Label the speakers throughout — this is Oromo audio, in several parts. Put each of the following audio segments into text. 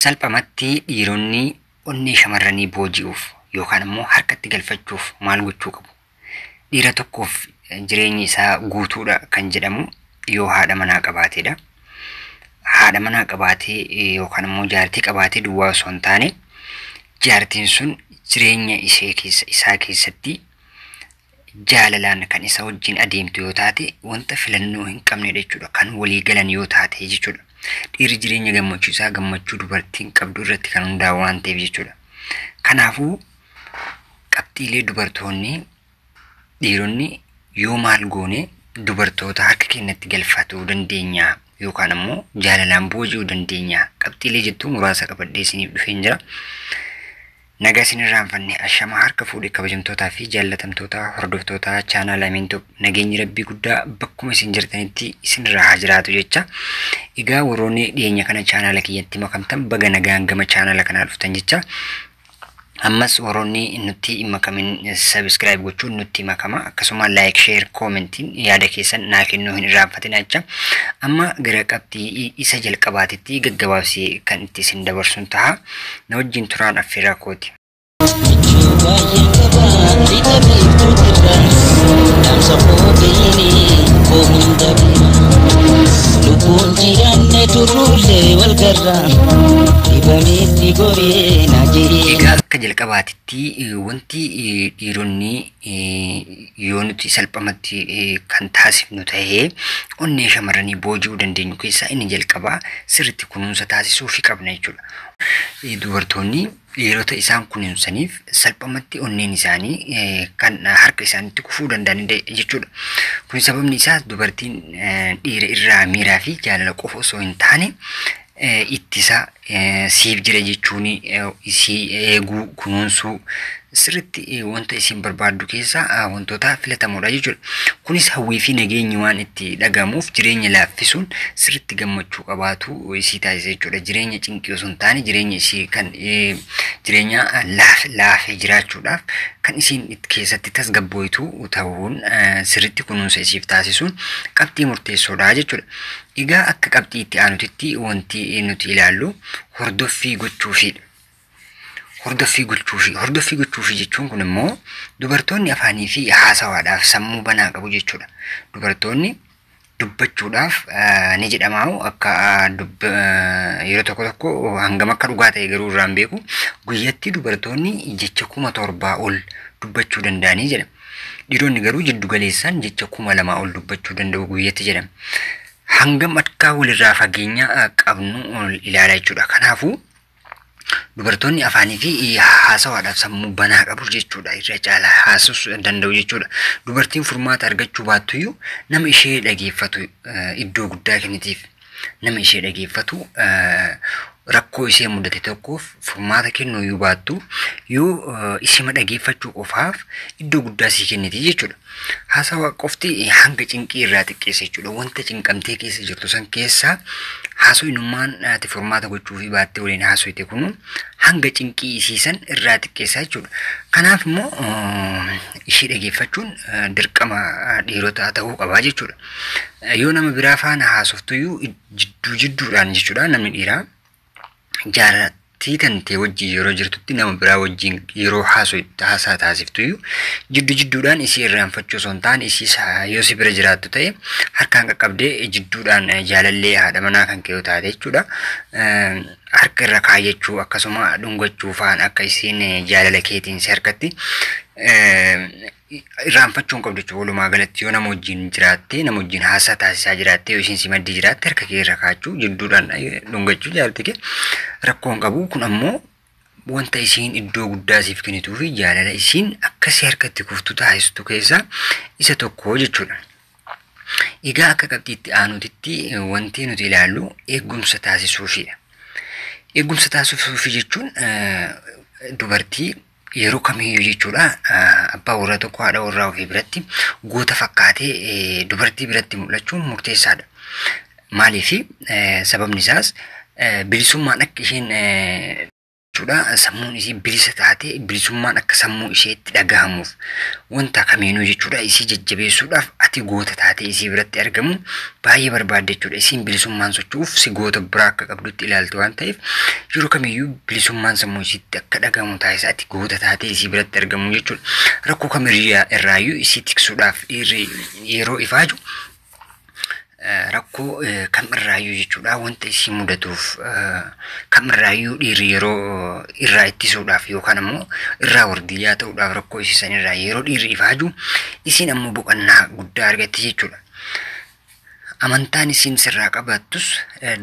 Speaker 1: Salphamatti dhiironni onnee shamarranii booji'uuf yookaan immoo harkatti galfachuuf maal gochuu qabu? Dhiira tokkoof jireenyi isaa guutuudha kan jedhamu yoo haadha manaa qabaateedha. Haadha manaa qabaatee yookaan immoo jaartii qabaatee duwwaa osoo hin taane jaartiin sun jireenya isaa keessatti jaalalaan kan isa wajjin adeemtu yoo taate wanta filannoo hin qabnedha jechuudha. Kan walii galan yoo taate jechuudha. Dhiirri jireenya gammachuu isaa gammachuu dubartiin qabdu irratti kan hundaa'u waan ta'eef jechuudha. Kanaafuu qabxiilee dubartoonni dhiironni yoo maal goone dubartoota harka keenyatti galfatuu dandeenya yookaan immoo jaalalaan booji'uu dandeenya. Qabxiilee jettuu muraasa qabadhee isiniif dhufeen jira. Nagaa isin irraanfanne ashama harka fuudhee kabajamtootaa fi jaallatamtoota hordoftoota chaanal Ameentoop nageenyi rabbii guddaa bakkuma isin jirtanitti isin irraa haa jiraatu jecha. Egaa warroonni dhiyeenya kana chaanala kiyyatti makamtan baga nagaan gama chaanala kanaa dhuftan jecha. Ammas warroonni nutti makamin subscribe gochuun nutti makama akkasuma like share commentiin yaada keessan naa kennuu hin irraanfatina jecha. Amma gara qabxii isa jalqabaatitti gaggabaabsee kan itti isin dabarsuun ta'a. Na wajjin turaan affeeraa kooti. Akka jalqabaatitti wanti dhiironni yoo nuti salphamatti kan taasifnu ta'ee onnee shamarranii booji'uu dandeenyu keessaa inni jalqabaa sirriitti kunuunsa taasisuu fi qabna jechuudha. Dubartoonni dhiirota isaan kunuunsaniif salphamatti onneen isaanii kan harka isaaniitti kufuu danda'an jechuudha. Kun sababni isaas dubartiin dhiira irraa miiraa fi jaalala qofa osoo hin taane ittisa siif jira jechuun isii eeguu kunuunsuu sirriitti wanta isin barbaaddu keessaa wantoota filatamoodha jechuudha. Kunis hawwii fi nageenyi waan itti dhagamuuf jireenya laaffisuun sirriitti gammachuu qabaatu isii taasisa jechuudha. Jireenya cinqii osoo hin taane jireenya isii kan jireenya laafee jiraachuudhaaf kan isin keessatti tasgabbooytu ta'uun sirriitti kunuunsa isiif taasisuun qabxii murteessoodha jechuudha. Egaa akka qabxii itti aanutitti wanti nuti ilaallu hordoffii gochuufiidha. Hordoffii gochuufi jechuun kun immoo dubartoonni afaanii fi haasawaadhaaf sammuu banaa qabu jechuudha. Dubartoonni dubbachuudhaaf ni jedhamaa akka yeroo tokko hangam akka dhugaa ta'e garuu irraan beeku guyyatti dubartoonni jecha 7,000 ol dubbachuu danda'anii jedhama. Dhiironni garuu jiddu galeessaan jecha 2,000 ol dubbachuu danda'u guyyatti jedhama. Hangam akka walirraa fageenya qabnu ilaalaa jechuudha. Kanaafuu dubartoonni afaanii fi haasawaadhaaf sammuu banaa qabu jechuudha. Irra caalaa haasa'uu danda'u jechuudha. Dubartiin furmaata argachuu baattuyyuu nama ishee dhageeffatu iddoo guddaa kennitiif. Nama ishee dhageeffatu rakkoo ishee mudate tokkoof furmaata kennuu yoo baattu yoo ishima dhageeffachuu qofaaf iddoo guddaa sii kenniti jechuudha. Haasawaa qofti hanga cinqii irraa xiqqeessa jechuudha. Wanta cinqamtee keessa jirtu san keessaa haasawinummaan ati furmaata gochuu fi baattee waliin haasawite kun hanga cinqii isiisan irraa xiqqeessa jechuudha. Kanaaf immoo ishee dhageeffachuun dirqama dhiirotaa ta'uu qabaa jechuudha. Yoo nama biraa faana haasoftuyyuu jidduudhaan jechuudha namni dhiiraa jaartii tantee wajjin yeroo jirtutti nama biraa wajjin yeroo haasaa taasiftuyyuu jidduudhaan isii irraanfachuu osoo hin taane isii yoo si bira jiraattu ta'e harkaan qaqqabdee jidduudhaan jaalallee haadha manaa kan kee yoo taate jechuudha. Harka irra kaayyachuu akkasuma dhungachuu faan akka isiin jaalala keetiin si harkatti irraanfachuun qabdu jechuudha. Walumaa galatti yoo nama wajjin jiraattee nama wajjin haasaa taasisaa jiraattee yoo isiin si maddii jiraatte harka kee irra kaachuu jidduudhaan dhungachuu jaalatti kee rakkoon qabu. Kun ammoo wanta isiin iddoo guddaa siif kennituu fi jaalala isiin akkasii harkatti kuftu taasistu keessaa isa tokko jechuudha. Egaa akka qabxiitti aanutitti wanti nuti ilaallu eegumsa taasisuufidha. Eegumsa taasisuufi jechuun dubartii yeroo kamiyyuu jechuudha abbaa warraa tokko haadha warraa ofii biratti goota fakkaatee dubartii biratti mul'achuun murteessaadha. Maaliif sababni isaas bilisummaan akka isheen jechuudha sammuun isii bilisa taate bilisummaan akka sammuu isheetti dhagahamuuf wanta kamiinuu jechuudha isii jajjabeessuudhaaf ati goota taate isii biratti argamu baay'ee barbaadde jechuudha. Isiin bilisummaan socho'uuf si goota biraa akka qabdutti ilaalte waan ta'eef yeroo kamiyyuu bilisummaan sammuu isiitti akka dhagahamu taasisa ati goota taate isii biratti argamu jechuudha. Rakkoo kamirraayyuu isii tiksuudhaaf yeroo ifaaju rakkoo kamirraayyuu jechuudha wanta isii mudatuuf kamirraayyuu dhiirri yeroo irraa ittisuudhaaf yookaan ammoo irraa wardiyyaa ta'uudhaaf rakkoo isii sanirraa yeroo dhiirri ifaaju isiin ammoo boqonnaa guddaa argatti jechuudha. Amantaan isiin sirraa qabattus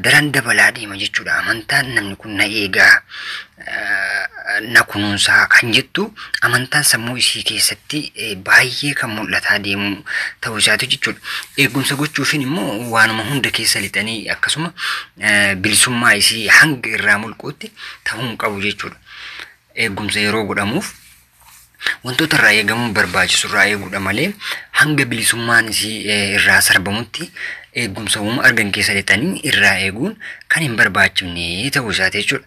Speaker 1: daran dabalaa deema jechuudha. Amantaan namni kun na eegaa na kunuunsaa kan jettu amantaan sammuu isii keessatti baay'ee kan mul'ataa deemu ta'uu isaati jechuudha. Eegumsa gochuufin immoo waanuma hunda keessa lixanii akkasuma bilisummaa isii hanga irraa mulquutti ta'uu qabu jechuudha. Eegumsa yeroo godhamuuf wantoota irraa eegamuun barbaachisu irraa eeguudha malee hanga bilisummaan isii irraa sarbamutti eegumsa uuma argan keessa lixanii irraa eeguun kan hin barbaachifne ta'uu isaati jechuudha.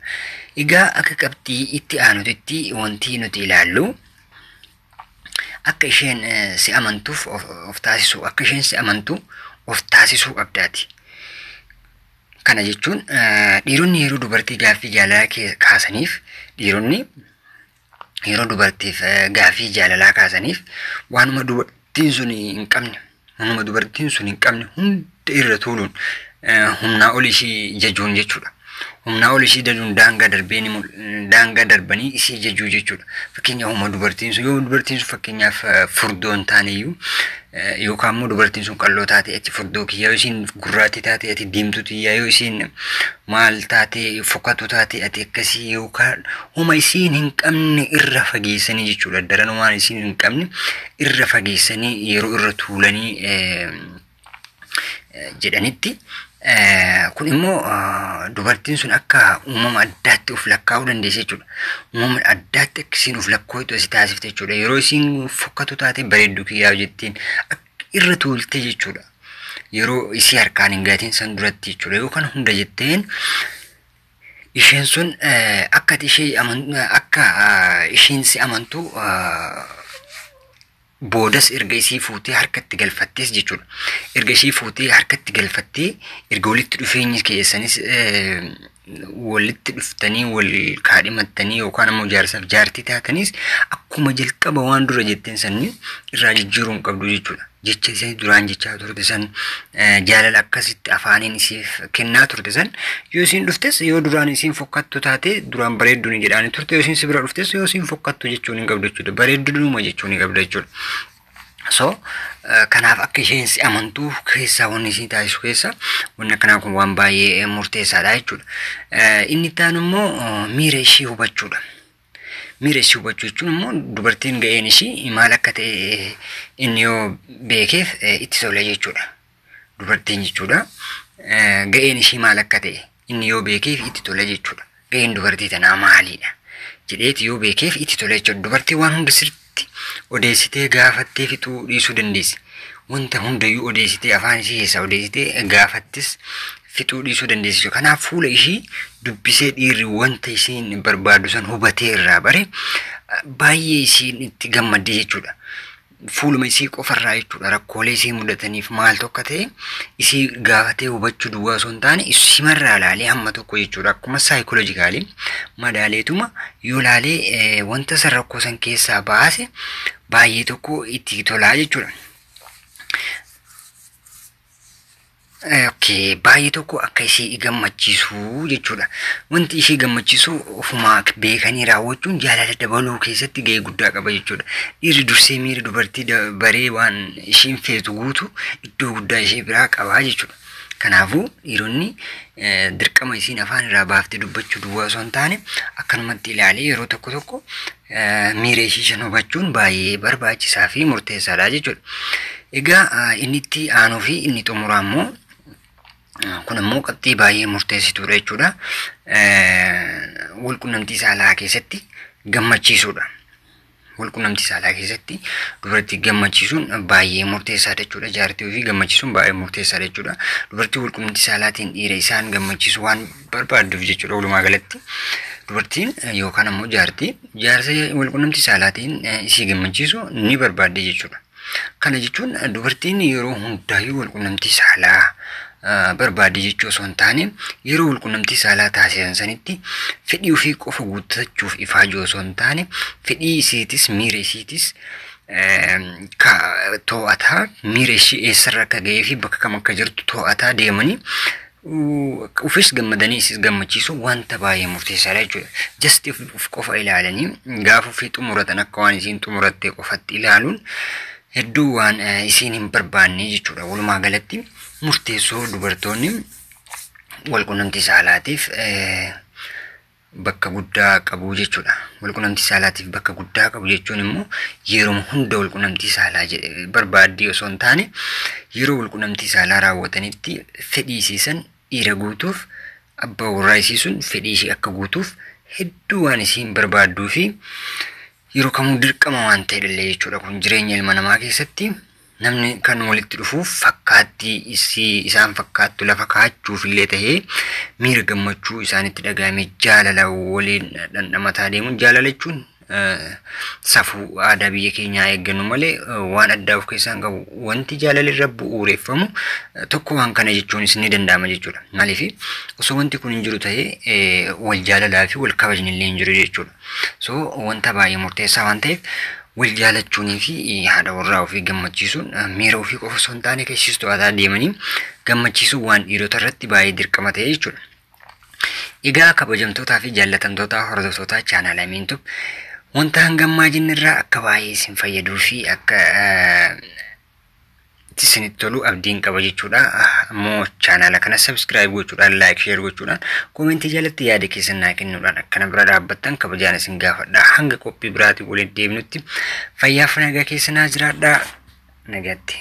Speaker 1: Egaa akka qabxii itti aanutti wanti nuti ilaallu akka isheen si amantuuf of taasisu akka isheen si amantu of taasisuu qabdaati. Kana jechuun dhiironni yeroo dubartii gaaffii jaalalaa kaasaniif dhiironni yeroo dubartiif gaaffii jaalalaa kaasaniif waanuma dubartiin sun hin qabne waanuma dubartiin sun hin qabne hunda irra tuuluun humnaa ol ishii jajuun jechuudha. Humnaa ol ishii jajuun daangaa darbanii isii jajuu jechuudha. Fakkeenyaaf humna dubartiin sun yoo dubartiin sun fakkeenyaaf furdoo hin taane iyyuu yookaan immoo dubartiin sun qalloo taate ati furdoo kiyyaa yoo isiin gurraattii taate ati diimtuu kiyyaa yoo isiin maal taate fokkatu taate ati akkasii yookaan homa isiin hin qabne irra fageessanii jechuudha. Daran waan isiin hin qabne irra fageessanii yeroo irra tuulanii jedhanitti kun immoo dubartiin sun akka uumama addaatti of lakkaa'uu dandeesse jechuudha. Uumama addaatti akkasiin of lakkaa'uu si taasifte jechuudha. Yeroo isiin fokkatu taate bareedduu kiyyaa jettiin irra tuulte jechuudha. Yeroo isii harkaan hin gaatiin san duratti jechuudha. Yookaan hunda jetteen isheen sun akka isheen si amantu boodas erga isii fuutee harkatti galfattees jechuudha. Erga ishii fuutee harkatti galfattee erga walitti dhufeenyi keessanis walitti dhuftanii wal kaadhimattanii yookaan ammoo jaarsaaf jaartii taatanis akkuma jalqaba waan dura jetteen sanni irraa jijjiiruu hin qabdu jechuudha. Jecha isii duraan jechaa turte san jaalala akkasitti afaaniin isiif kennaa turte san yoo isiin dhuftes yoo duraan isiin fokkattu taate duraan bareedduu ni jedhaani turte yoo isiin si bira dhuftes yoo isiin fokkattu jechuun hin qabdu jechuudha. Bareedduma jechuun hin qabdu jechuudha. So kanaaf akka isheen si amantuu keessaa wanni isii taasisu keessa wanni akkanaa kun waan baay'ee murteessaadha jechuudha. Inni itti aanu immoo miira ishii hubachuudha. Miira ishii hubachuu jechuun immoo dubartiin ga'een ishii maal akka ta'e inni yoo beekeef itti tole jechuudha. Dubartiin jechuudha. Ga'een ishii maal akka ta'e inni yoo beekeef itti tole jechuudha. Ga'een dubartii tanaa maalidha jedheeti yoo beekeef itti tole jechuudha. Dubartii waan hunda sirriitti odeessitee gaafattee fixuu dhiisuu dandeessi. Wanta hundayyuu odeessitee afaan ishee keessaa odeessitee gaafattis fixuu dhiisuu dandeessi. Kanaaf fuula ishii dubbisee dhiirri wanta isiin barbaadu san hubatee irraa bare baay'ee isiin itti gammadde jechuudha. Fuuluma isii qofarraa jechuudha. Rakkoolee isii mudataniif maal tokko ta'e isii gaafatee hubachuu duwwaa osoo hin taane isimarraa laalee hamma tokko jechuudha. Akkuma saayikoloojikaalii madaaleetuma yoo laalee wanta san rakkoo san keessaa baase baay'ee tokko itti tolaa jechuudha. Baay'ee tokko akka ishee gammachiisu jechuudha. Wanti ishee gammachiisu ofumaa beekanii raawwachuun jaalala dabaluu keessatti gahee guddaa qaba jechuudha. Dhiirri dursee miira dubartii baree waan isheen feetu guutu iddoo guddaa ishee biraa qabaa jechuudha. Kanaafuu dhiironni dirqama isiin afaan irraa baaftee dubbachuu duwwaa osoo hin taane akkanumatti ilaalee yeroo tokko tokko miira ishee shan hubachuun baay'ee barbaachisaa fi murteessaadha jechuudha. Egaa inni itti aanuu fi inni xumuraa immoo kun immoo qabxii baay'ee murteessituudha jechuudha. Walqunnamtii saalaa keessatti gammachiisuudha. Walqunnamtii saalaa keessatti dubartii gammachiisuun baay'ee murteessaadha jechuudha. Jaartii ofii gammachiisuun baay'ee murteessaadha jechuudha. Dubartii walqunnamtii saalaatiin dhiira isaan gammachiisu waan barbaadduuf jechuudha. Walumaa galatti dubartiin yookaan ammoo jaarsa walqunnamtii saalaatiin isii gammachiisu ni barbaadde jechuudha. Kana jechuun dubartiin yeroo hundaayyuu walqunnamtii saalaa barbaadde jechuu osoo hin taane yeroo walqunnamtii saalaa taasisan sanitti fedhii ofii qofa guuttachuuf ifaajuu osoo hin taane fedhii isiitis miira isiitis to'ataa miira ishii eessarra akka ga'ee fi bakka kam akka jirtu to'ataa deemanii ufis gammadanii isis gammachiisu wanta baay'ee murteessaadha jechuudha. Just uf qofa ilaalanii gaafa ofii xumuratan akka waan isiin xumuratte qofatti ilaaluun hedduu waan isiin hin barbaanne jechuudha. Walumaa galatti murteessoo dubartoonni walqunnamtii saalaatiif bakka guddaa qabu jechuudha. Walqunnamtii saalaatiif bakka guddaa qabu jechuun immoo yeroo hunda walqunnamtii saalaa barbaaddi osoo hin taane yeroo walqunnamtii saalaa raawwatanitti fedhii isiisan dhiira guutuuf abbaa warraa isiisuun fedhii ishii akka guutuuf hedduu waan isiin barbaadduu fi yeroo kamuu dirqama waan ta'edha jechuudha. Kun jireenya ilma namaa keessatti namni kan walitti dhufuuf fakkaattii isaan fakkaattu lafa kaa'achuuf illee tahee miira gammachuu isaanitti dhagahame jaalala waliin dhandhamataa deemuun jaalala jechuun safuu aadaa biyya keenyaa eeggannu malee waan addaa of keessaa hin qabu. Wanti jaalala irra bu'uureffamu tokko waan kana jechuunis ni danda'ama jechuudha. Maaliif osoo wanti kun hin jiru tahee wal jaalalaa fi wal kabajni illee hin jiru jechuudha. So wanta baay'ee murteessaa waan ta'eef wal jaalachuunii fi haadha warraa ofii gammachiisuun miira ofii qofa osoo hin taane keessis to'ataa deemanii gammachiisuun waan dhiirota irratti baay'ee dirqama ta'e jechuudha. Egaa kabajamtootaa fi jaallatamtoota hordoftoota chaanaalaa Miintub wanta hangammaa jennirraa akka baay'ee isin fayyaduu fi akka isinitti tolu abdiin qaba jechuudha. Ammoo chaanaala kana subscribe gochuudhaan like share gochuudhaan komentii jalatti yaada keessan naa kennuudhaan akkana bira dhaabbattan kabajaan isin gaafadha. Hanga qophii biraatii waliin deebinutti fayyaaf nagaa keessanaa jiraadhaa. Nagaatti.